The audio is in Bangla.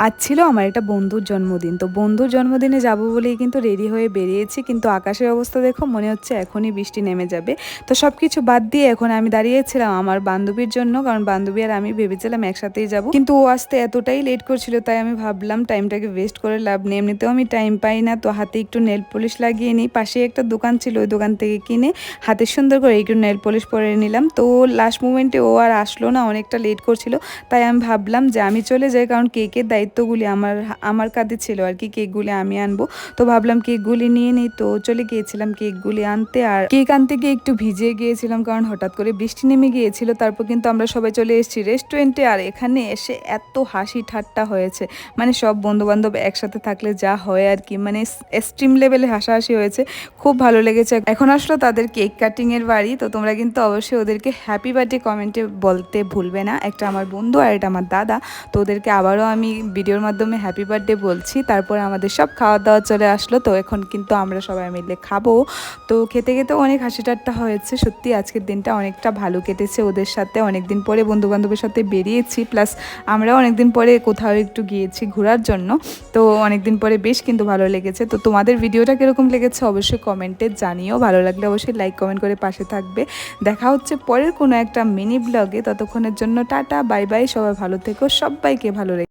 আজ ছিল আমার একটা বন্ধুর জন্মদিন। তো বন্ধুর জন্মদিনে যাব বলেই কিন্তু রেডি হয়ে বেরিয়েছি। কিন্তু আকাশের অবস্থা দেখো মনে হচ্ছে এখনই বৃষ্টি নেমে যাবে। তো সবকিছু বাদ দিয়ে এখন আমি দাঁড়িয়েছিলাম আমার বান্ধবীর জন্য। কারণ বান্ধবী আর আমি ভেবেছিলাম একসাথেই যাব। কিন্তু ও আসতে এতটাই লেট করছিল তাই আমি ভাবলাম টাইমটাকে ওয়েস্ট করে লাভ নেই। এমনিতেও আমি টাইম পাই না। তো হাতে একটু নেল পলিশ লাগিয়ে নিই। পাশে একটা দোকান ছিল, ওই দোকান থেকে কিনে হাতে সুন্দর করে একটু নেল পলিশ পরে নিলাম। তো লাস্ট মোমেন্টে ও আর আসলো না, অনেকটা লেট করছিল। তাই আমি ভাবলাম যে আমি চলে যাই, কারণ কেকের দায়িত্বগুলি আমার কাঁধে ছিল আর কি, কেকগুলি আমি আনবো। তো ভাবলাম কেকগুলি নিয়ে নিই। তো চলে গিয়েছিলাম কেকগুলি আনতে। আর কেক আনতে গিয়ে একটু ভিজে গিয়েছিলাম কারণ হঠাৎ করে বৃষ্টি নেমে গিয়েছিল। তারপর কিন্তু আমরা সবাই চলে এসেছি রেস্টুরেন্টে। আর এখানে এসে এত হাসি ঠাট্টা হয়েছে, মানে সব বন্ধুবান্ধব একসাথে থাকলে যা হয় আর কি, মানে এক্সট্রিম লেভেলে হাসাহাসি হয়েছে, খুব ভালো লেগেছে। এখন আসলো তাদের কেক কাটিং এর বাড়ি। তো তোমরা কিন্তু অবশ্যই ওদেরকে হ্যাপি বার্থডে কমেন্টে বলতে ভুলবে না। একটা আমার বন্ধু আর এটা আমার দাদা। তো ওদেরকে আবারও আমি ভিডিওর মাধ্যমে হ্যাপি বার্থডে বলছি। তারপর আমাদের সব খাওয়া দাওয়া চলে আসলো। তো এখন কিন্তু আমরা সবাই মিলে খাবো। তো খেতে খেতে অনেক হাসি ঠাট্টা হয়েছে। সত্যি আজকের দিনটা অনেকটা ভালো কেটেছে ওদের সাথে। অনেকদিন পরে বন্ধু বান্ধবের সাথে বেরিয়েছি, প্লাস আমরাও অনেকদিন পরে কোথাও একটু গিয়েছি ঘোরার জন্য। তো অনেকদিন পরে বেশ কিন্তু ভালো লেগেছে। তো তোমাদের ভিডিওটা কীরকম লেগেছে অবশ্যই কমেন্টে জানিও। ভালো লাগলে অবশ্যই লাইক কমেন্ট করে পাশে থাকবে। দেখা হচ্ছে পরের কোনো একটা মিনি ব্লগে। ততক্ষণের জন্য টাটা, বাই বাই। সবাই ভালো থেকো, সবাইকে ভালো রেখো।